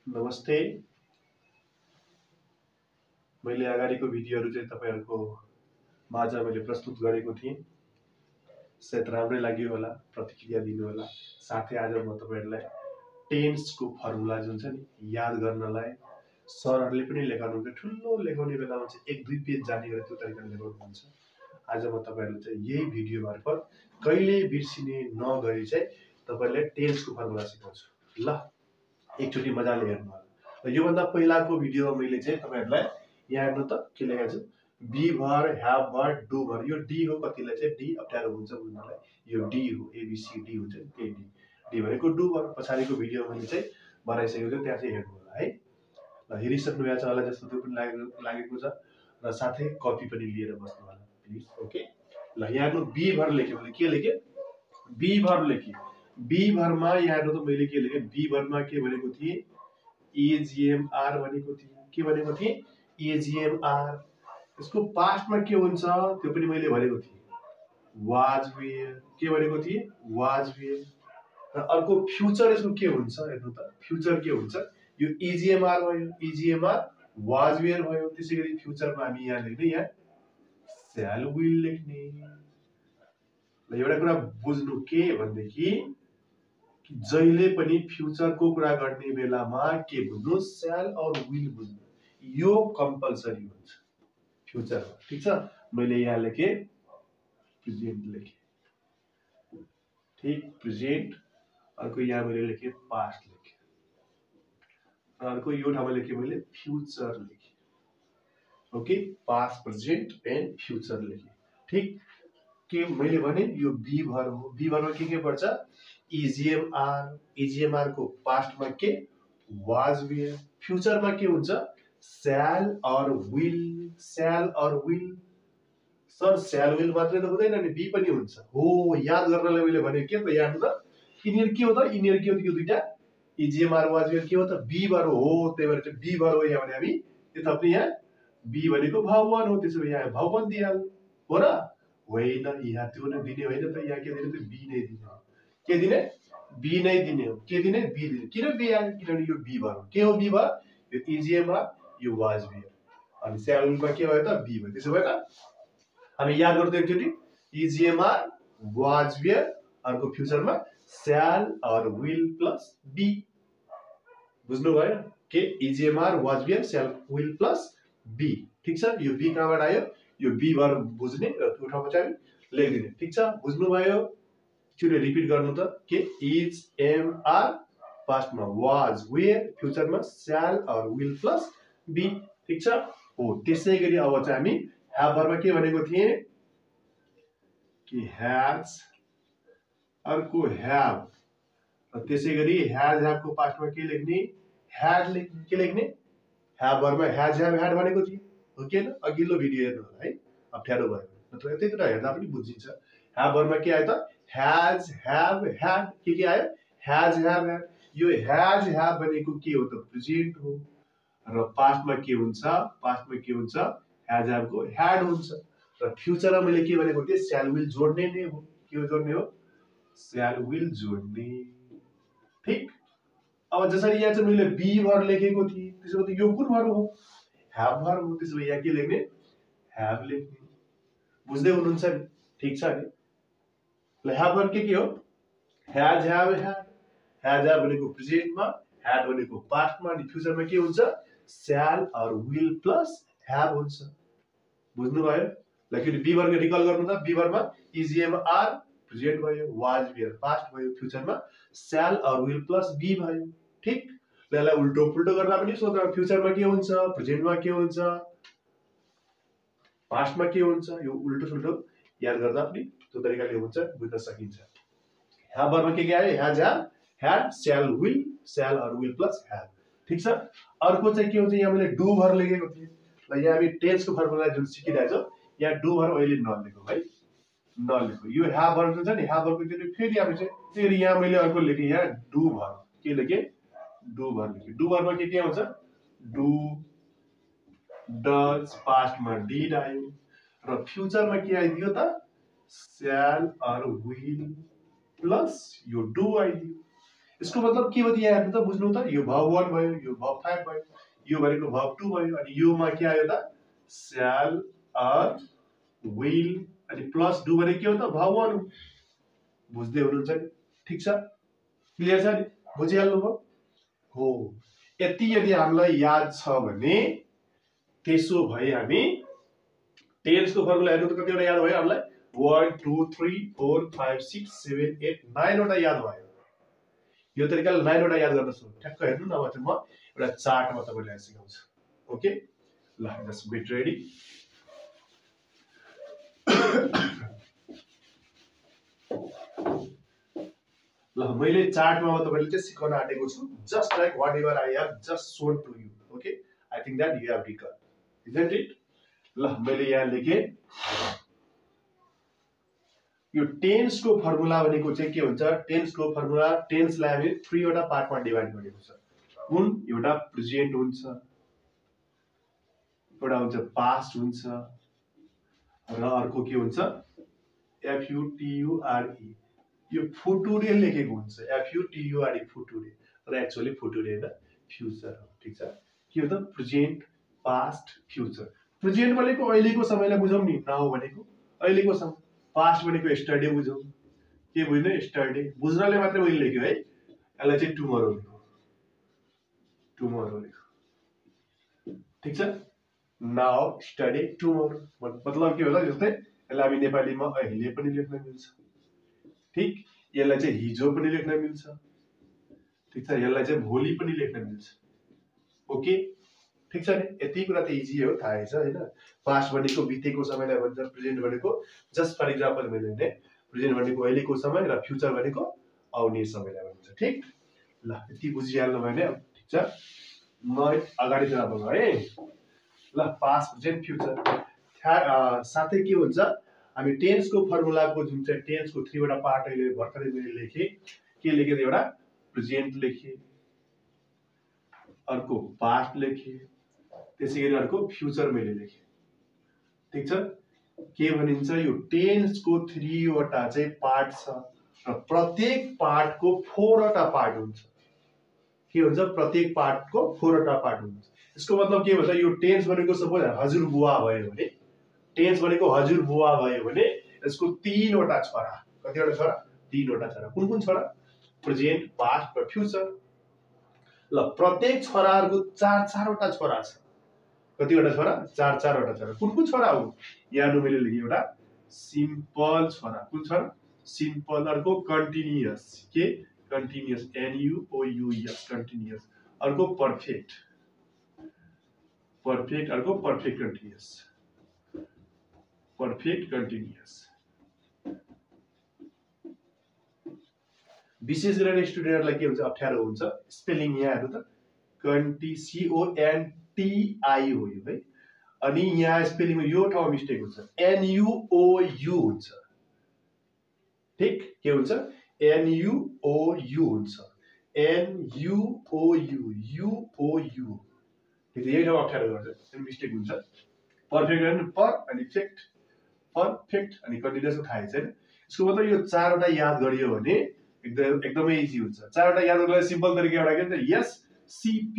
नमस्ते। मैले अगाडिको भिडियोहरू चाहिँ तपाईहरुको माझ मैले प्रस्तुत गरेको थिएँ। सायद राम्रै लाग्यो होला, प्रतिक्रिया दिनु होला। साथै आज म तपाईहरुलाई टेन्सको फर्मुला जुन छ नि याद गर्नलाई सरहरुले पनि लेखाउनुहुन्छ, ठुलो लेखाउने बेलामा चाहिँ 1-2 पेज जाने गरी त्यो तरिकाले लेखाउनुहुन्छ। आज म तपाईहरुलाई चाहिँ यही भिडियो मार्फत कहिले बिर्सिने नगरी चाहिँ तपाईहरुलाई टेन्सको फर्मुला सिकाउँछु। ल एकचोटी मजाले हेर्नु होला। यो भन्दा पहिलाको भिडियोमा मैले चाहिँ तपाईहरुलाई यहाँ हेर्नु त के लेखेको छु, बी भर, ह्याभ भर, डु भर। यो डी हो, कतिलाई चाहिँ डी अप्ठ्यारो हुन्छ बुझ्नलाई। यो डी हो, एबीसीडी हुन्छ नि त्यही डी। डी भनेको डु भर। पछाडिको भिडियोमा मैले चाहिँ बनाइसकेको छु, त्यहाँ चाहिँ हेर्नु होला है। ल हेरिसक्नु भएको छ होला जस्तो त्यो पनि लागेको छ र साथै कपी पनि लिएर बस्नु होला प्लिज। ओके ल यहाँ हेर्नु, बी भर लेख्यो भने के लेखे, बी भर लेखे। बी भरमा यहाँ हेर्नु त मैले के लेखे, बी भरमा के भनेको थिए, एजीएमआर भनेको थिए। के भनेको थिए, एजीएमआर। यसको पास्टमा के हुन्छ त्यो पनि मैले भनेको थिएँ, वाज वेयर। के भनेको थिए, वाज वेयर। र अर्को फ्युचर यसको के हुन्छ हेर्नु त, फ्युचर के हुन्छ, यो इजीएमआर भयो, इजीएमआर वाज वेयर भयो। त्यसैगरी फ्युचरमा हामी यहाँ लेख्ने, यहाँ शैल विल लेख्ने। ल एउटा कुरा बुझ्नु के भन्देखि जहिले पनि फ्युचरको कुरा गर्ने बेलामा के बुझ्नु, शैल और विल बुझ्नु। यो कम्पल्सरी हुन्छ फ्युचरमा, ठीक छ। मैले यहाँ लेखे प्रेजेन्ट लेखे, ठीक, प्रेजेन्ट। अर्को यहाँ मैले लेखे पास्ट लेखे, अर्को यो ठाउँमा लेखे मैले फ्युचर लेखे। Okay, past, present and future लेखे, ठीक। के मैले भने यो बी भर हो। बी भरमा के पर्छ, इजीएमआर। इजीएमआर को पास्टमा के, वाज वेयर। फ्युचरमा के हुन्छ, शैल or will. Shall or will. Sir shell will मात्रै त हुँदैन नि, बी पनि हुन्छ। हो, याद गर्नलाई मैले भने के त, याद त यिनीहरु के हो त, यिनीहरु के हो यो दुईटा, इजीएमआर वाज वेयर के हो त, बी भर हो। त्यही भएर चाहिँ बी भर हो यहाँ भने हामी के थप्ने, यहाँ बी भनेको भाव 1 हो। त्यसो भए यहाँ भाव 1 दिइहाल्नु हो र होइन, यहाँ त्यो नै दिने होइन त, यहाँ के दिने त, बी नै दिने हो। के दिने, बी नै दिने हो। के दिने, बी दिने। किन बी आयो, किनभने यो बी भर हो। के हो बी भर, यो इजीएमआर, यो वाज वेयर। अनि शैल विलमा के भयो त, बी भयो। त्यसो भए त हामी याद गर्दै एकचोटी, इजीएमआर वाज वेयर, अर्को फ्युचरमा shall or will plus be. बुझ्नु भयो के, is am are was were shall will plus be, ठीक छ। यो बी कहाँबाट आयो, यो बी भर बुझ्ने र त्यो ठाउँमा चाहिँ लेखिदिने, ठीक छ। बुझ्नु भयो, एकचोटी रिपिट गर्नु त, के इज एम आर पास्टमा वाज वेयर, फ्युचरमा shall or will plus be, ठीक छ। हो, त्यसैगरी अब चाहिँ हामी ह्याभ भरमा के भनेको थिए कि हैज, अर्को ह्याभ, र त्यसैगरी हैज ह्याभ को पास्टमा के लेख्ने, ह्याड लेख्ने। के लेख्ने, ह्याभ भरमा हैज ह्याभ ह्याड भनेको थिए हो कि हैन। अघिल्लो भिडियो हेर्नु होला है, अप्ठ्यारो भयो नत्र यतैतिर हेर्दा पनि बुझिन्छ। ह्याभ भरमा के आयो त, हैज ह्याभ ह्याड। के आयो, हैज ह्याभ ह्याड। यो हैज ह्याभ भनेको के हो त, प्रेजेन्ट हो। र पास्टमा के हुन्छ, पास्टमा के हुन्छ, हैज ह्याभ को ह्याड हुन्छ। र फ्युचरमा मैले के भनेको थिएँ, शैल विल जोड्ने नै हो। के जोड्ने हो, शैल विल जोड्ने, ठीक। अब जसरी यहाँ चाहिँ मैले बी भर लेखेको थिएँ, त्यसो भए यो कुन भर हो, ह्याभ भर हो। त्यसो भए यहाँ के लेख्ने, ह्याभ लेख्ने। बुझ्दै हुनुहुन्छ नि, ठीक छ नि। ल ह्याभ भर के हो, has have had. Has have भनेको प्रेजेन्टमा, ह्याड भनेको पास्टमा, अनि फ्युचरमा के हुन्छ, शैल और विल प्लस ह्याभ हुन्छ। बुझ्नु भयो। ल के बी भरको रिकल गर्नु त, बी भरमा इजीएमआर प्रेजेन्ट भयो, वाज वेयर पास्ट भयो, फ्युचरमा shall or will plus be भयो, ठीक। ल यसलाई उल्टो पुल्टो गर्दा पनि सोध्दा, फ्युचरमा के हुन्छ, प्रेजेन्टमा के हुन्छ, पास्टमा के हुन्छ, यो उल्टो सुल्टो याद गर्दा पनि त्यो तरिकाले हुन्छ, बुझ्न सकिन्छ। ह्याभ भरमा के आयो, has have had, shall will, shall or will plus have, ठीक छ। अर्को चाहिँ के हुन्छ, यहाँ मैले डु भर लेखेको थिएँ। ल यहाँ हामी टेन्सको फर्मुला जुन सिकिरहेछौँ, यहाँ डु भर अहिले नलेखौँ है, नलेखौँ। यो ह्याभ भर जुन छ नि, ह्याभ भरको चाहिँ फेरि हामी चाहिँ फेरि यहाँ मैले अर्को लेखेँ, यहाँ डु भर। के लेखेँ, डु भर लेखेँ। डु भरमा के हुन्छ, डु डज, पास्टमा डिड आयो, र फ्युचरमा के आइदियो त, शैल और विल प्लस यो डु आइदियो। यसको मतलब के हो त यहाँ हेर्नु त, बुझ्नु त, यो verb 1 भयो, यो verb 5 भयो, यो भनेको verb 2 भयो, अनि योमा के आयो त shall, are, will, अनि प्लस डु भनेको के हो त verb 1 हो। बुझ्दै हुनुहुन्छ नि? ठीक छ, क्लियर छ नि? बुझिहाल्नु भयो हो। यति यदि हामीलाई याद छ भने त्यसो भए हामी टेन्सको फर्मुला हेर्नु त कतिवटा याद भयो हामीलाई? 1 2 3 4 5 6 7 8 9 वटा याद भयो। यो तरिकाले 9 वटा याद गर्न सक्छु। ठ्याक्क हेर्नु न, अब म एउटा चार्टमा तपाईलाई सिकाउँछु। ओके, ल जस्ट गेट रेडी। ल मैले चार्टमा तपाईलाई चाहिँ सिकाउन आँटेको छु, just like whatever I have just shown to you. Okay, I think that you have recall, isn't it? ल मैले यहाँ लेखे, यो टेन्स को फर्मुला भनेको चाहिँ के हुन्छ? टेन्स को फर्मुला, टेन्सलाई हामी 3 वटा पार्टमा डिभाइड गरेको छ। कुन? एउटा प्रेजेन्ट हुन्छ, एउटा हुन्छ पास्ट हुन्छ, र अर्को के हुन्छ? FUTURE। यो फुटुरे लेखेको हुन्छ, FUTURE फुटुरे, र एक्चुअली फुटुरे हैन, फ्युचर हो। ठीक छ, के हो त? Present, past, future. प्रेजेन्ट भनेको अहिलेको समयलाई बुझौं नि, नाउ भनेको अहिलेको समय, पास्ट भनेको यस्टरडे बुझौं, के बुझ्नु? यस्टरडे बुझ्नले मात्रै मैले लेख्यो है, यसलाई चाहिँ टुमरो लेख्यो, टुमरो लेख्यो। ठीक छ, नाउ, स्टडी, टुमरो, मतलब के होला? जस्तै यसलाई हामी नेपालीमा अहिले पनि लेख्न मिल्छ, ठीक? यसलाई चाहिँ हिजो पनि लेख्न मिल्छ, ठीक छ? यसलाई चाहिँ भोलि पनि लेख्न मिल्छ। ओके, ठीक छ नि? यति कुरा त इजी हो, थाहै छ हैन? पास्ट भनेको बितेको समयलाई भन्छ, प्रेजेन्ट भनेको जस्ट फर एक्जाम्पल मैले भने प्रेजेन्ट भनेको अहिलेको समय, र फ्युचर भनेको आउने समयलाई भन्छ। ठीक? ल यति बुझिहाल्नु भयो नि? ठीक छ, म अगाडितिर अब गए। ल पास्ट, प्रेजेन्ट, फ्युचर, साथै के हुन्छ? हामी टेन्सको फर्मुलाको जुन चाहिँ टेन्सको 3 वटा पार्ट अहिले भर्खरै मैले लेखे, के लेखे? एउटा प्रेजेन्ट लेखे, अर्को पास्ट लेखे, त्यसैगरी अर्को फ्युचर मैले लेखे। ठीक छ, के भनिन्छ? यो टेन्सको 3 वटा चाहिँ पार्ट छ, र प्रत्येक पार्टको 4 वटा पार्ट हुन्छ। के हुन्छ? प्रत्येक पार्टको 4 वटा पार्ट हुन्छ। यसको मतलब के भन्छ? यो टेन्स भनेको सपोज हजुरबुवा भयो भने, टेन्स भनेको हजुरबुवा भयो भने यसको 3 वटा छोरा, कतिवटा छोरा? 3 वटा छोरा। कुन कुन छोरा? प्रेजेन्ट, पास्ट र फ्युचर। ल प्रत्येक छोराहरुको 4-4 वटा छोरा छ। कतिवटा छोरा? 4-4 वटा छोरा। कुन कुन छोरा हुन्? यहाँ मैले लेखे, एउटा सिम्पल छोरा। कुन छोरा? सिम्पल। अर्को कन्टिन्युअस, के? Continuous, NUOUS, continuous. अर्को पर्फेक्ट, पर्फेक्ट। अर्को पर्फेक्ट कन्टिन्युअस, पर्फेक्ट कन्टिन्युअस। विशेष गरेर स्टुडेन्टहरुलाई के हुन्छ? अप्ठ्यारो हुन्छ स्पेलिङ। यहाँ हेर्नु त, CONTI हो यो है, अनि यहाँ स्पेलिङ यो ठाउँ मिस्टेक हुन्छ, NUOU हुन्छ। ठीक? के हुन्छ? NUOU हुन्छ, NUOU, UOU। ठीक, यही ठाउँ अप्ठ्यारो गर्छ, मिस्टेक हुन्छ। पर्फेक्ट अनि पर अनि फेक्ट, पर्फेक्ट अनि कन्टिन्युअस थाहै छैन। यसको मतलब यो 4 वटा याद गरियो भने एकदमै इजी हुन्छ। 4 वटा याद गर्नलाई सिम्पल तरिका एउटा के भन्छ? SCP।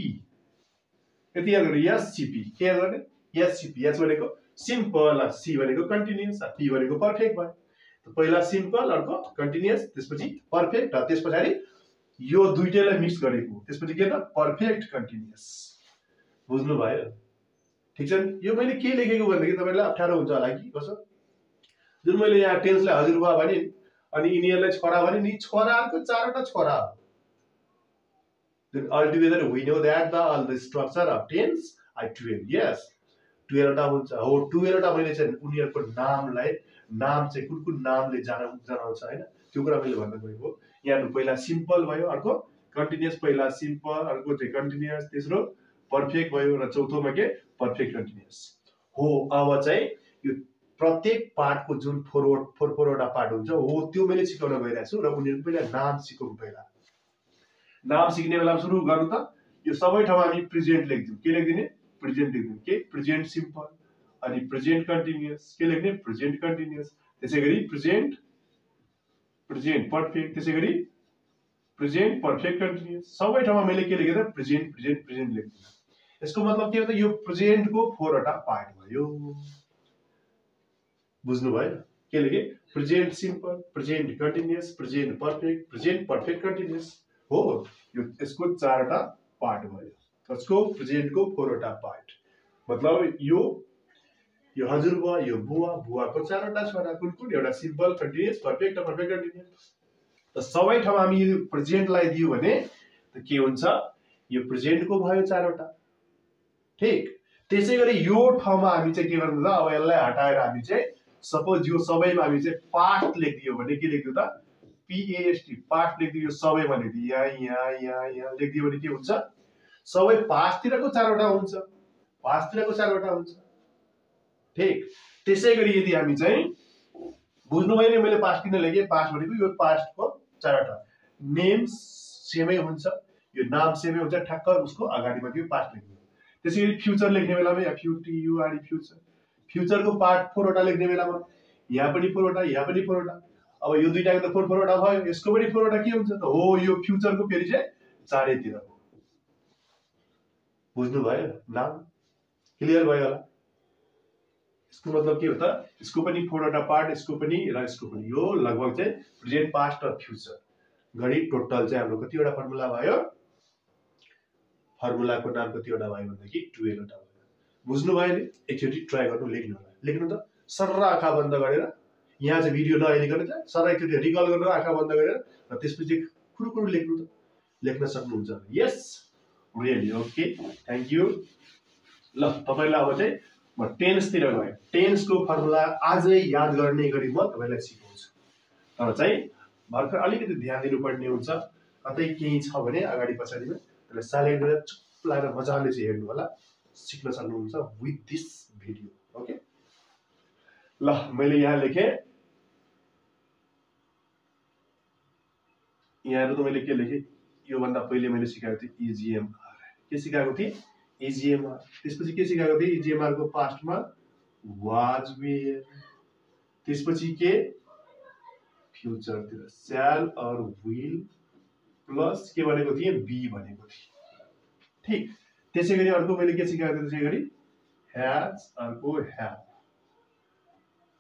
यति याद गर्नु, SCP। के याद गर्ने? SCP। एस भनेको सिम्पल, सी भनेको कन्टिन्युअस, पी भनेको पर्फेक्ट भयो। त पहिला सिम्पल, अर्को कन्टिन्युअस, त्यसपछि पर्फेक्ट, र त्यसपछि यो दुईटैलाई मिक्स गरेको, त्यसपछि के त? Perfect continuous. बुझ्नु भयो? ठीक छ नि? यो मैले के लेखेको भन्दाखेरि तपाईलाई अप्ठ्यारो हुन्छ होला कि कसो? जुन मैले यहाँ टेन्सलाई हजुरबुवा भने अनि यिनीहरुलाई छोरा भने नि, छोराहरुको 4 वटा छोरा हो। Then altogether we know that the structure of tense are 12. Yes, 12 वटा हुन्छ हो। 12 वटा मैले चाहिँ उनीहरुको नामलाई, नाम चाहिँ कुन कुन नामले जनाउँछ हैन, त्यो कुरा मैले भन्न गएको। यहाँ पहिला सिम्पल भयो, अर्को कन्टिन्युअस, पहिला सिम्पल, अर्को चाहिँ कन्टिन्युअस, तेस्रो पर्फेक्ट भयो, र चौथोमा के? पर्फेक्ट कन्टिन्युअस हो। अब चाहिँ यो प्रत्येक पार्टको जुन 4 वटा पार्ट हुन्छ हो, त्यो मैले सिकाउन गइरहेको छु, र उनीहरुको पहिला नाम सिकौं। पहिला नाम सिक्ने बेलामा सुरु गर्नु त, यो सबै ठाउँमा हामी प्रेजेन्ट लेख्दियौ। के लेख्दिने? प्रेजेन्ट लेख्दियौ। के? प्रेजेन्ट सिम्पल, अनि प्रेजेन्ट कन्टिन्युअस। के लेख्ने? Present continuous. त्यसैगरी प्रेजेन्ट, प्रेजेन्ट पर्फेक्ट, त्यसैगरी प्रेजेन्ट पर्फेक्ट कन्टिन्युअस सबै ठाउँमा मैले के लेखेँ त प्रेजेन्ट प्रेजेन्ट प्रेजेन्ट लेख्दिनँ। यसको मतलब के हो त यो प्रेजेन्टको 4 वटा पार्ट भयो। बुझ्नु भयो के लेखे present simple present continuous present perfect continuous हो यो यसको 4 वटा पार्ट भयो। यसको प्रेजेन्टको 4 वटा पार्ट मतलब यो हजुरबुवा यो बुवा बुवाको 4 वटा छोरा कुन कुन एउटा सिम्पल कन्टिन्युअस पर्फेक्ट र पर्फेक्ट कन्टिन्युअस। त सबै ठाउँमा हामी यो प्रेजेन्टलाई दियो भने त के हुन्छ यो प्रेजेन्टको भयो 4 वटा ठीक। त्यसैगरी यो ठाउँमा हामी चाहिँ के गर्नु त अब यसलाई हटाएर हामी चाहिँ सपोज यो सबैमा हामी चाहिँ पास्ट लेखिदियो भने के लेख्दियो त PAST पास्ट लेखिदियो सबैमा लेखिदियो यहाँ लेखिदियो भने के हुन्छ सबै पास्टतिरको 4 वटा हुन्छ पास्टतिरको 4 वटा हुन्छ ठीक। त्यसैगरी यदि हामी चाहिँ बुझ्नुभयो नि मैले पास्ट किन लेखेँ पास्ट भनेको यो पास्टको 4 वटा नेम सेमै हुन्छ यो नाम सेमै हुन्छ ठ्याक्क उसको अगाडिमा त्यो पास्ट लेख्नु। त्यसैगरी फ्युचर लेख्ने बेलामा FUTUR फ्युचर फ्युचरको पार्ट 4 वटा लेख्ने बेलामा यहाँ पनि 4 वटा यहाँ पनि 4 वटा अब यो दुईटाको त 4 वटा भयो यसको पनि 4 वटा के हुन्छ त हो यो फ्युचरको फेरि चाहिँ चारैतिर हो। बुझ्नु भयो नाम क्लियर भयो होला। यसको मतलब के हो त यसको पनि 4 वटा पार्ट यसको पनि र यसको पनि यो लगभग चाहिँ प्रेजेन्ट पास्ट र फ्युचर गरी टोटल चाहिँ हाम्रो कतिवटा फर्मुला भयो फर्मुलाको नाम कतिवटा भयो भन्दाखेरि 12 वटा भयो। बुझ्नु भयो नि एकचोटि ट्राई गर्नु लेख्नु होला लेख्नु त सर्र आँखा बन्द गरेर यहाँ चाहिँ भिडियो नहेरिकन चाहिँ सर्र एकचोटि रिकल गर्नु आँखा बन्द गरेर र त्यसपछि कुरु लेख्नु त लेख्न सक्नुहुन्छ यस रियली ओके थ्याङ्क यू। ल तपाईलाई अब चाहिँ म टेन्सतिर गएँ टेन्सको फर्मुला आजै याद गर्ने गरी म तपाईलाई सिकाउँछु तर चाहिँ भर्खर अलिकति ध्यान दिनुपर्ने हुन्छ कतै केही छ भने अगाडि पछाडिमा त्यसलाई साइलेन्ट गरेर चुप लागेर मजाले चाहिँ हेर्नु होला सिक्न सक्नुहुन्छ विथ दिस भिडियो ओके। ल मैले यहाँ लेखेँ यहाँ त मैले के लेखेँ योभन्दा पहिले मैले सिकाएको थिएँ EGMR के सिकाएको थिएँ EGMR त्यसपछि के सिकाएको थिएँ EGMR को पास्टमा वाज वेयर त्यसपछि के फ्युचरतिर स्याल अर विल प्लस के भनेको थिएँ बी भनेको थिएँ ठीक। त्यसैगरी अर्को मैले के सिकाएको थिएँ त्यसैगरी ह्याज अर्को ह्याभ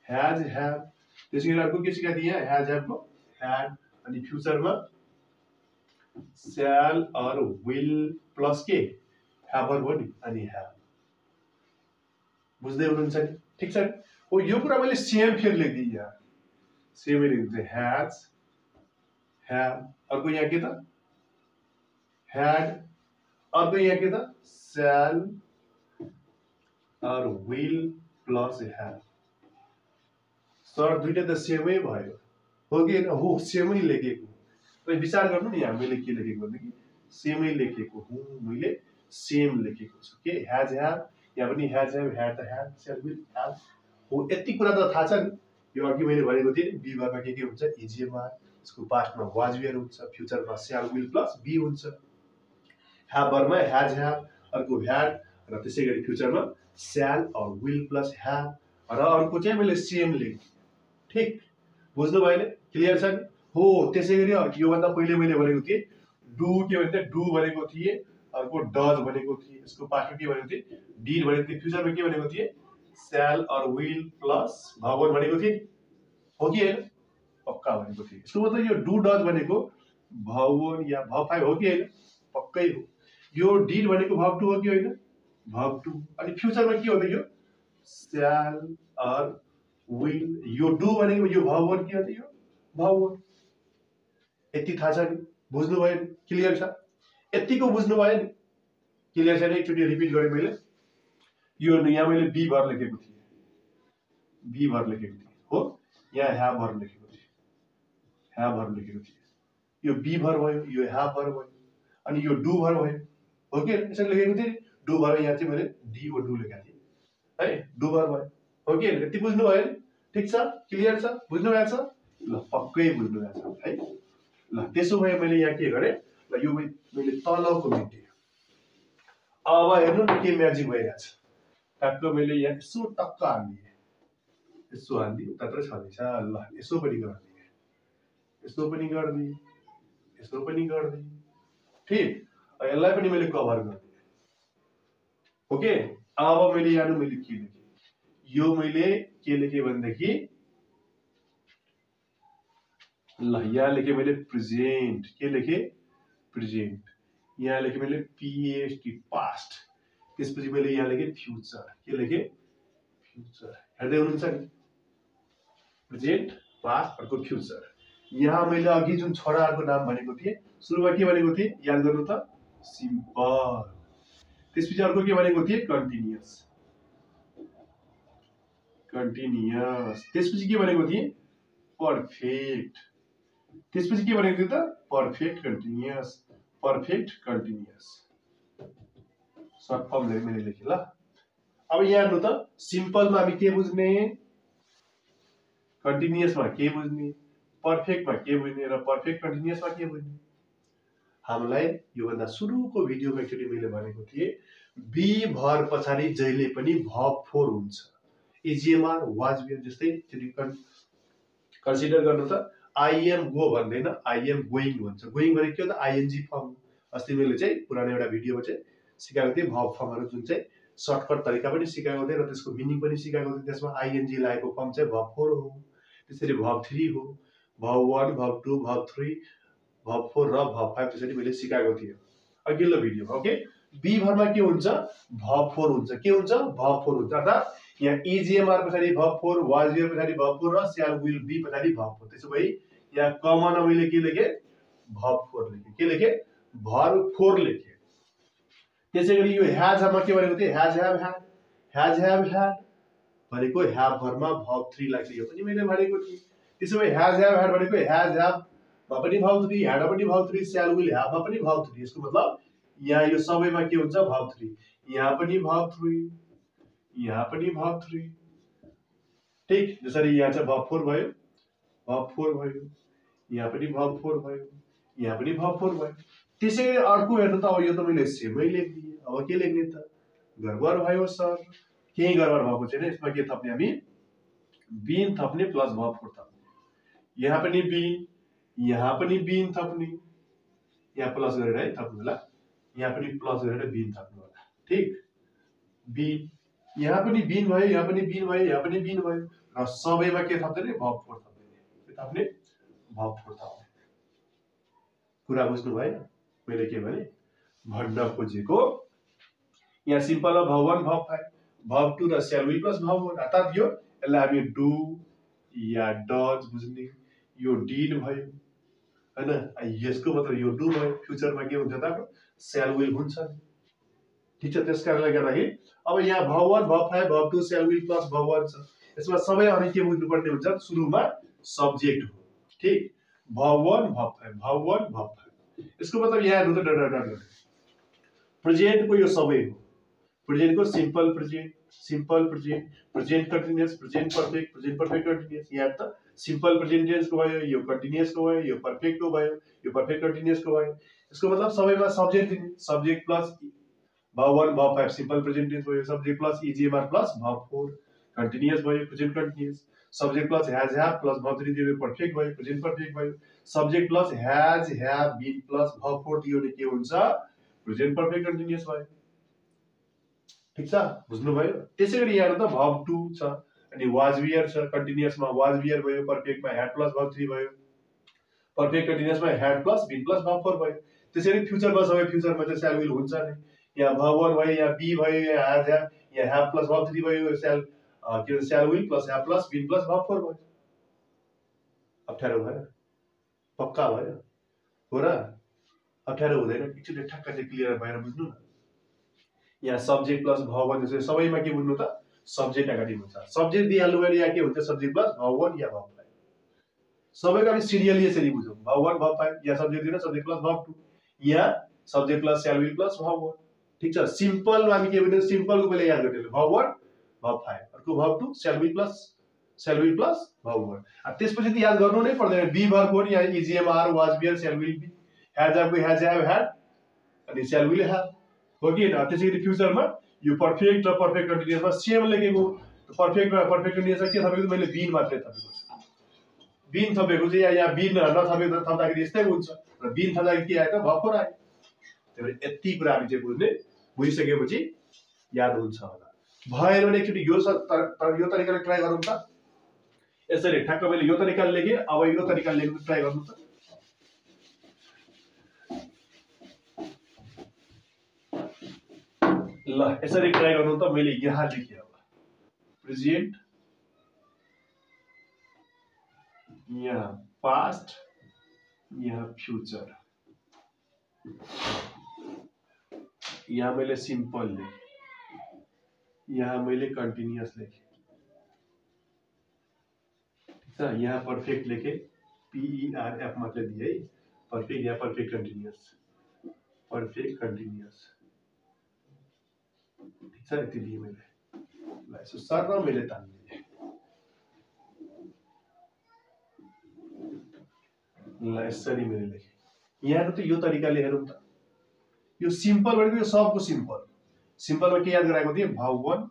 ह्याज ह्याभ त्यसैगरी अर्को के सिकाएको थिएँ ह्याज ह्याभको ह्याड अनि फ्युचरमा स्याल अर विल प्लस के ह्याभर भयो नि अनि ह्याभ। बुझ्दै हुनुहुन्छ नि ठिक छ हो यो कुरा मैले सेम फेरि लेखिदिएँ यहाँ सेमै लेखिदिन्छु ह्याज ह्याभ अर्को यहाँ के त ह्याड अर्को यहाँ के त shall or will plus have सर दुईटा त सेमै भयो हो कि हो सेमै लेखेको र विचार गर्नु नि यहाँ मैले के लेखेको भनेदेखि सेमै लेखेको हुँ मैले सेम लेखेको छु के ह्याज ह्याभ यहाँ पनि ह्याज ह्याभ ह्याड द ह्याभ स्याल विल ह्याभ हो यति कुरा त थाहा छ नि। यो अघि मैले भनेको थिएँ बी भरमा के हुन्छ EGMR यसको पास्टमा वाज वेयर हुन्छ फ्युचरमा स्याल विल प्लस बी हुन्छ ह्याभरमा ह्याज ह्याभ अर्को ह्याड र त्यसैगरी फ्युचरमा स्याल अर विल प्लस ह्याभ र अर्को चाहिँ मैले सेम लेखेँ ठीक। बुझ्नु भयो नि क्लियर छ नि हो। त्यसैगरी योभन्दा पहिले मैले भनेको थिएँ डु के भन्थे डु भनेको थिएँ अर्को डज भनेको थिएँ यसको पास्टमा के भनेको थिएँ डिड भनेको थिएँ फ्युचरमा के भनेको थिएँ स्याल अर विल प्लस भवन भनेको थिएँ हो कि होइन पक्का भनेको थिएँ। यसको मतलब यो डु डज भनेको भवन या भव5 हो कि होइन पक्कै हो। यो डिड भनेको भव2 हो कि होइन भव2 अनि फ्युचरमा के हो त यो स्याल अर विल यो डु भनेको यो भव1 के हो त यो भव1 यति थाहा छ नि बुझ्नु भयो नि क्लियर छ यतिको बुझ्नु भयो नि क्लियर छ नि एकचोटि रिपिट गरेँ मैले यो यहाँ मैले बी भर लेखेको थिएँ बी भर लेखेको थिएँ हो यहाँ ह्याभ भर लेखेको थिएँ ह्याभ भर लेखेको थिएँ यो बी भर भयो यो ह्याभ भर भयो अनि यो डु भर भयो हो कि यसरी लेखेको थिएँ डु भर यहाँ चाहिँ मैले डी को डु लेखेको थिएँ है डु भर भयो हो कि यति बुझ्नु भयो नि ठिक छ क्लियर छ बुझ्नु भएको छ ल पक्कै बुझ्नु भएको छ है। ल त्यसो भए मैले यहाँ के गरेँ ल यो मैले तलको मेटेँ अब हेर्नु न के म्याजिक भइरहेछ टक्क मैले यहाँ यसो टक्क हालिदिएँ यसो हालिदिएँ उतातिर छँदैछ ल यसो पनि गरिदिएँ यसो पनि गरिदिएँ यसो पनि गर्दै ठीक यसलाई पनि मैले कभर गर्दै ओके अब मैले यहाँ मैले के लेखेँ यो मैले के लेखेँ भनेदेखि ल यहाँ लेखेँ मैले प्रेजेन्ट के लेखेँ प्रेजेन्ट यहाँ लेखेँ मैले PST पास्ट त्यसपछि मैले यहाँ लेखेँ फ्युचर के लेखेँ फ्युचर हेर्दै हुनुहुन्छ नि प्रेजेन्ट पास्ट अर्को फ्युचर यहाँ मैले अघि जुन छोराहरूको नाम भनेको थिएँ सुरुमा के भनेको थिएँ याद गर्नु त सिम्पल त्यसपछि अर्को के भनेको थिएँ कन्टिन्युअस त्यसपछि के भनेको थिएँ पर्फेक्ट त्यसपछि के भनेको थियो त पर्फेक्ट कन्टिन्युअस सर्ट फर्म मैले लेखेँ ल अब यहाँ हेर्नु त सिम्पलमा हामी के बुझ्ने कन्टिन्युअसमा के बुझ्ने पर्फेक्टमा के बुझ्ने र पर्फेक्ट कन्टिन्युअसमा के बुझ्ने हामीलाई योभन्दा सुरुको भिडियोमा एकचोटि मैले भनेको थिएँ बी भर पछाडि जहिले पनि भर्ब फोर हुन्छ इजिएमआर वाज बियर जस्तै कन्सिडर गर्नु त आई एम गो भन्दैन आई एम गोइङ भन्छ गोइङ भनेको के हो त आइएनजी फर्म अस्ति मैले चाहिँ पुरानो एउटा भिडियोमा चाहिँ सिकाएको थिएँ भर्ब फर्महरू जुन चाहिँ सर्टकट तरिका पनि सिकाएको थिएँ र त्यसको मिनिङ पनि सिकाएको थिएँ त्यसमा आइएनजी लागेको फर्म चाहिँ भर्ब फोर हो त्यसरी भर्ब थ्री हो verb one verb two verb three verb four र भर्ब फाइभ त्यसरी मैले सिकाएको थिएँ अघिल्लो भिडियोमा ओके बी भरमा के हुन्छ भर्ब फोर हुन्छ के हुन्छ भर्ब फोर हुन्छ अर्थात् यहाँ इजिएमआर पछाडि भर्ब फोर वाज बियर पछाडि भर्ब फोर र स्याल विल बी पछाडि भर्ब फोर त्यसो भए यहाँ कमन मैले के लेखेँ भर्ब फोर लेखेँ के लेखेँ भर्ब फोर लेखेँ त्यसै गरी यो ह्याजमा के भनेको थिएँ ह्याज ह्याभ ह्याड भनेको ह्याभ भरमा भर्ब थ्री लाग्छ यो पनि मैले भनेको थिएँ त्यसो भए ह्याज ह्याभ ह्याड भनेको ह्याज ह्याभमा पनि भर्ब थ्री ह्याडमा पनि भर्ब थ्री स्याल विल ह्याभमा पनि भर्ब थ्री यसको मतलब यहाँ यो सबैमा के हुन्छ भर्ब थ्री यहाँ पनि भर्ब थ्री यहाँ पनि भर्ब थ्री ठीक जसरी यहाँ चाहिँ भर्ब फोर भयो यहाँ पनि भर्ब फोर भयो यहाँ पनि भर्ब फोर भयो त्यसै गरी अर्को हेर्नु त अब यो त मैले सेमै लेखिदिएँ अब के लेख्ने त गडबड भयो सर केही गडबड भएको छैन यसमा के थप्ने हामी बिन थप्ने प्लस भर्ब फोर थप्ने यहाँ पनि बिन थप्ने यहाँ प्लस गरेर है थप्नु होला यहाँ पनि प्लस गरेर बिन थप्नु होला ठीक बिन यहाँ पनि बिन भयो यहाँ पनि बिन भयो यहाँ पनि बिन भयो र सबैमा के थप्दैन भर्ब फोर थप्दैन के थप्ने भर्ब फोर थप्ने कुरा बुझ्नु भयो मैले के भने भन्न खोजेको यहाँ सिम्पलमा verb one verb five verb two र स्याल विल प्लस भर्ब वन अर्थात् यो यसलाई हामी डु या डज बुझ्ने यो डिड भयो हैन यसको मतलब यो डु भयो फ्युचरमा के हुन्छ त स्याल विल हुन्छ ठीक छ त्यस कारणले गर्दाखेरि अब यहाँ verb one verb five verb two स्याल विल प्लस भर्ब वन छ यसमा सबै हामी के बुझ्नु पर्ने हुन्छ सुरुमा सब्जेक्ट हो ठीक भर्ब वन भर्ब फाइभ यसको मतलब यहाँ हेर्नु त प्रेजेन्टको यो सबै हो प्रेजेन्टको simple present present continuous present perfect continuous यहाँ त सिम्पल प्रेजेन्ट टेन्सको भयो यो कन्टिन्युअसको भयो यो पर्फेक्टको भयो यो पर्फेक्ट कन्टिन्युअसको भयो यसको मतलब सबैमा सब्जेक्ट दिने subject plus verb one verb five simple present tense भयो subject plus is am are plus verb four continuous भयो present continuous subject plus has have plus verb three दियो पर्फेक्ट भयो प्रेजेन्ट पर्फेक्ट भयो subject plus has have been plus verb four दियो भने के हुन्छ present perfect continuous भयो ठीक छ बुझ्नु भयो त्यसै गरी यहाँ त भर्ब टू छ अनि वाज बियर छ कन्टिन्युअसमा वाज बियर भयो पर्फेक्टमा हैड प्लस भर्ब थ्री भयो पर्फेक्ट कन्टिन्युअसमा had plus been plus verb four भयो त्यसरी फ्युचरमा सबै फ्युचरमा चाहिँ स्याल विल हुन्छ नि यहाँ भर्ब वन भयो यहाँ बी भयो यहाँ हैज हैव यहाँ हैव प्लस भर्ब थ्री भयो shall will plus have plus been plus verb four भयो अप्ठ्यारो भयो पक्का भयो हो र अप्ठ्यारो हुँदैन एकचोटि ठ्याक्क चाहिँ क्लियर भएर बुझ्नु न यहाँ सब्जेक्ट प्लस भर्ब वन जस्तै सबैमा के बुझ्नु त सब्जेक्ट अगाडि हुन्छ सब्जेक्ट दिइहाल्नु भयो यहाँ के हुन्छ सब्जेक्ट प्लस भर्ब वन या भर्ब फाइभ सबैको हामी सिरियली यसरी बुझौँ भर्ब वन भर्ब फाइभ यहाँ सब्जेक्ट दिएर सब्जेक्ट प्लस भर्ब टू यहाँ सब्जेक्ट प्लस स्याल विल प्लस भर्ब वन ठीक छ सिम्पलमा हामी के बुझ्नु सिम्पलको पहिले याद गर्नु भर्ब वन भर्ब फाइभ अर्को भर्ब टू स्याल विल प्लस भर्ब वन त्यसपछि त याद गर्नु नै पर्दैन बी भर्ब फोर यहाँ is am are was were shall will be has have had अनि स्याल विल हैव हो कि हैन त्यसैगरी फ्युचरमा यो पर्फेक्ट र पर्फेक्ट कन्टिन्युअसमा सेम लेखेको पर्फेक्ट र पर्फेक्ट कन्टिन्युअसमा के थपेको मैले बीन मात्रै थपेको छु बिन थपेको चाहिँ यहाँ बिन नथपेको थप्दाखेरि यस्तै हुन्छ र बिन थप्दाखेरि के आयो त भर्ब फोर आयो। त्यही भएर यति कुरा हामी चाहिँ बुझिसकेपछि याद हुन्छ होला। भएन भने एकचोटि यो तरिकाले ट्राई गरौँ त। यसरी ठ्याक्क मैले यो तरिकाले लेखेँ, अब यो तरिकाले लेख्न ट्राई गर्नु त। ल यसरी ट्राई गर्नु त। मैले यहाँ लेखेँ अब प्रेजेन्ट, यहाँ पास्ट, यहाँ फ्यूचर, यहाँ मैले सिंपल लेखेँ, यहाँ मैले कंटिन्यूअस लेखेँ, ठीक छ। यहाँ परफेक्ट लेखेँ, PERF मात्र दिए है, परफेक्ट, यहाँ परफेक्ट कंटिन्यूअस, परफेक्ट कंटिन्यूअस, ठीक छ। यति दिएँ मैले। ल यसो सर र मैले तान्दिएँ। ल यसरी मैले लेखेँ। यहाँ त यो तरिकाले हेरौँ त। यो सिंपल भनेको यो सबको सिंपल। सिंपलमा के याद गराएको थिएँ? भर्ब 1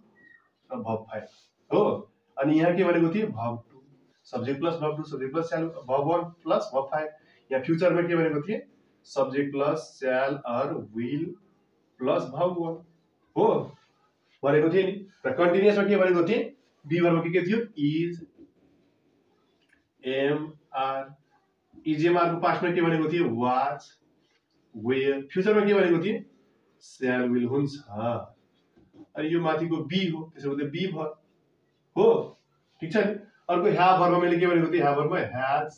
र भर्ब 5 हो। अनि यहाँ के भनेको थिएँ? Verb 2, subject plus verb 2, subject plus shall, verb 1 plus verb 5। यहाँ फ्यूचरमा के भनेको थिएँ? Subject plus shall or will plus verb 1 हो भनेको थिएँ नि। र कन्टिन्युअसमा के भनेको थिएँ? बी भर्बमा के थियो? Is, am, are. इजिएमआर को पास्टमा के भनेको थिएँ? Was, where. फ्यूचरमा के भनेको थिएँ? शैल, विल हुन्छ। अनि यो माथिको बी हो, त्यसो भने बी भर्ब हो, ठीक छ नि। अर्को ह्याभ भर्बमा मैले के भनेको थिएँ? ह्याभ भर्बमा ह्याज।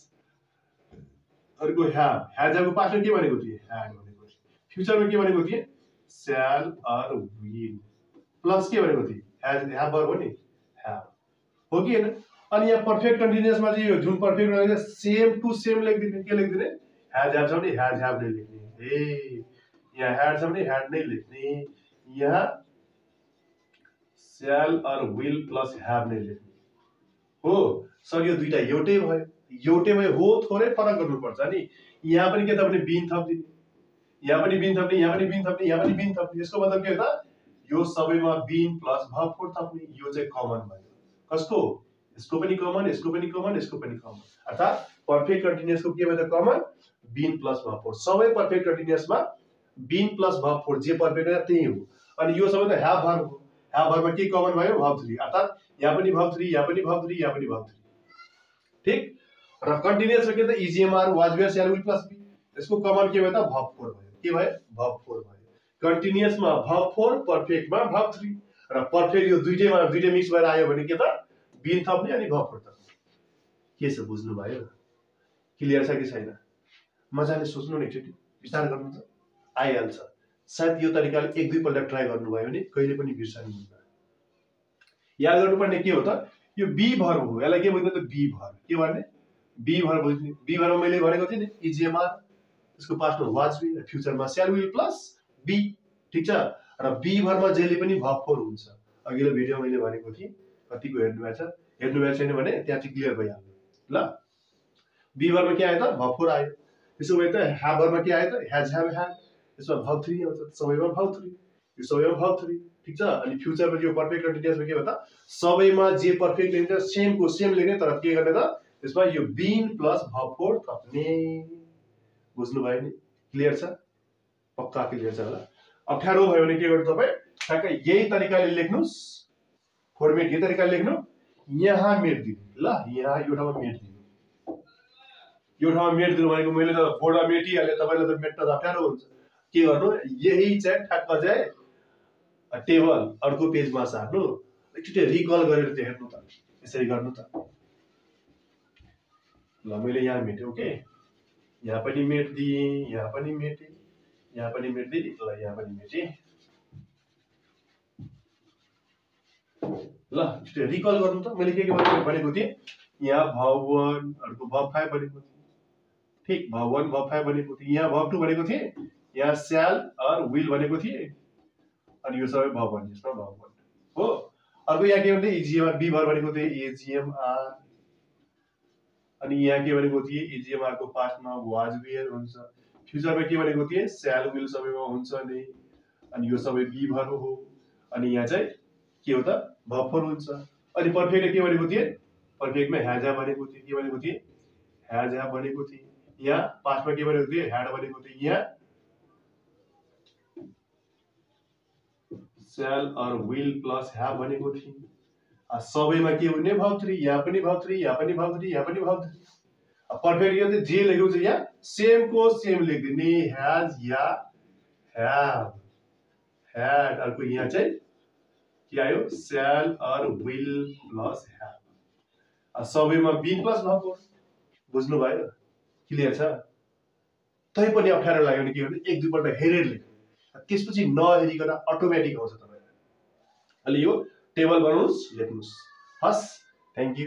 अर्को ह्याजको पास्टमा के भनेको थिएँ? ह्याड भनेको थिएँ। फ्यूचरमा के भनेको थिएँ? शैल अर विल प्लस के भनेको थिएँ? ह्याभ भर्ब हो नि, ह्याभ हो कि हैन। अनि यहाँ परफेक्ट कन्टिन्युअसमा चाहिँ यो जुन परफेक्ट भनेको सेम टु सेम लेखिदिने। के लेखिदिने? ह्याज ह्याभ छ भने ह्याज ह्याभ नै लेख्ने। ए यहाँ ह्याड छ भने ह्याड नै लेख्ने, यहाँ शैल अर विल प्लस ह्याभ नै लेख्ने हो। सर यो दुईटा एउटै भयो, एउटै भयो हो, थोरै फरक गर्नुपर्छ नि। यहाँ पनि के त भने बिन थप्दिने, यहाँ पनि बिन थप्ने, यहाँ पनि बिन थप्ने, यहाँ पनि बिन थप्ने। यसको मतलब के हो त? यो सबैमा बिन प्लस भर्ब 4 थप्ने। यो चाहिँ कमन भयो। कसको? यसको पनि कमन, यसको पनि कमन, यसको पनि कमन। अर्थात परफेक्ट कन्टिन्युअसको के भयो त? कमन बिन प्लस भर्ब 4। सबै परफेक्ट कन्टिन्युअसमा बिन प्लस भर्ब 4 जे परफेक्ट हो त्यही हो। अनि यो सबै त ह्याभ भर्ब हो। ह्याभ भर्बमा के कमन भयो? भर्ब 3। अर्थात यहाँ पनि भर्ब 3, यहाँ पनि भर्ब 3, यहाँ पनि भर्ब 3, ठीक। र कन्टिन्युअसमा के त? Is am are, was, were, shall, will plus be. यसको कमन के भयो त? भर्ब 4 भयो। के भयो? भर्ब 4 भयो। कन्टिन्युअसमा भर्ब 4, परफेक्टमा भर्ब 3। र परफेक्ट यो दुईटै मिक्स भएर आयो भने के त? बिन थप्ने अनि भर्ब 4 थप्ने। के छ, बुझ्नु भयो? क्लियर छ कि छैन? मजाले सोच्नु न, एकचोटि विचार गर्नु त, आइहाल्छ। सायद यो तरिकाले एक दुई पल्ट ट्राई गर्नुभयो भने कहिले पनि बिर्सनुहुन्न। याद गर्नुपर्ने के हो त? यो बी भर्ब हो। यसलाई के बुझ्ने त? Be verb. के भन्ने? बी भर्ब बुझ्ने। बी भर्ब मैले भनेको थिएँ नि, इजिएमआर, त्यसको पास्टमा वाज, विल, फ्यूचरमा शैल, विल प्लस बी, ठीक छ। र बी भर्बमा जहिले पनि भर्ब 4 हुन्छ। अघिल्लो भिडियो मैले भनेको थिएँ, कतिको हेर्नु भएको छ? हेर्नु भएको छैन भने त्यहाँ चाहिँ क्लियर भइहाल्यो। ल बी भर्बमा के आयो त? भर्ब 4 आयो। त्यसो भए त ह्याभ भर्बमा के आयो त? ह्याज, ह्याभ, ह्याड। यसमा भर्ब 3 आउँछ, सबैमा भर्ब 3, यो सबैमा भर्ब 3, ठीक छ। अनि फ्यूचरमा यो परफेक्ट कन्टिन्युअसमा के हो त? सबैमा जे परफेक्ट लेख्छ सेम को सेम लेख्ने, तर के गर्ने त? त्यसमा यो बिन प्लस भर्ब 4 थप्ने। बुझ्नु भयो नि? क्लियर छ? पक्का क्लियर छ होला। अप्ठ्यारो भयो भने के गर्नु तपाईँ? ठ्याक्कै यही तरिकाले लेख्नुस्, फर्मेट यही तरिकाले लेख्नु, यहाँ मेट दिनु। ल यहाँ यो ठाउँमा मेट दिनु, यो ठाउँमा मेट दिनु भनेको मैले त बोर्डमा मेटिहालेँ, तपाईँलाई त मेट्न त अप्ठ्यारो हुन्छ। के गर्नु? यही चाहिँ ठ्याक्क चाहिँ टेबल अर्को पेजमा सार्नु, एकचोटि रिकल गरेर चाहिँ हेर्नु त, यसरी गर्नु त। ल मैले यहाँ मेटेँ, ओके, यहाँ पनि मेट दिएँ, यहाँ पनि मेटेँ, यहाँ पनि मेट दिएँ, ल यहाँ पनि मेटेँ। ल रिकल गर्नु त, मैले के भनेको थिएँ? यहाँ भर्ब 1, अर्को भर्ब 5 भनेको थिएँ, ठीक। भर्ब 1 भर्ब 5 भनेको थिएँ, यहाँ भर्ब 2 भनेको थिएँ, यहाँ शैल और विल भनेको थिएँ, अनि यो सबै भर्ब 1, यसमा भर्ब 1 हो। अर्को यहाँ के भन्थे? इजिएमआर, बी भर्ब भनेको थिएँ, इजिएमआर। अनि यहाँ के भनेको थिएँ? इजिएमआर को पास्टमा वाज, वेयर हुन्छ। फ्यूचरमा के भनेको थिएँ? शैल, विल सबैमा हुन्छ नै, अनि यो सबै बी भर्ब हो। अनि यहाँ चाहिँ के हो त? भर्ब 4 हुन्छ। अनि परफेक्टले के भनेको थिएँ? परफेक्टमा ह्याज ह्याभ भनेको थिएँ। के भनेको थिएँ? ह्याज ह्याभ भनेको थिएँ, यहाँ पास्टमा के भनेको थिएँ, ह्याड भनेको थिएँ, यहाँ स्याल अर विल प्लस ह्याभ भनेको थिएँ। सबैमा के हुने भाव 3, यहाँ पनि भाव 3, यहाँ पनि भाव 3, यहाँ पनि भाव 3। पर्फेक्ट यो चाहिँ जे लेखेको छ यहाँ सेम को सेम लेखिदिने, ह्याज या ह्याभ, ह्याड, अर्को यहाँ चाहिँ के आयो, स्याल अर विल प्लस ह्याभ। सबैमा बी प्लस भाव 4। बुझ्नु भयो, क्लियर छ? तै पनि अप्ठ्यारो लाग्यो भने के गर्नु, एक दुईपल्ट हेरेर लेख्नु, त्यसपछि नहेरिकन अटोमेटिक आउँछ तपाईलाई। अहिले यो टेबल बनाउनुस्, लेख्नुस्। हस्, थ्यांक यू।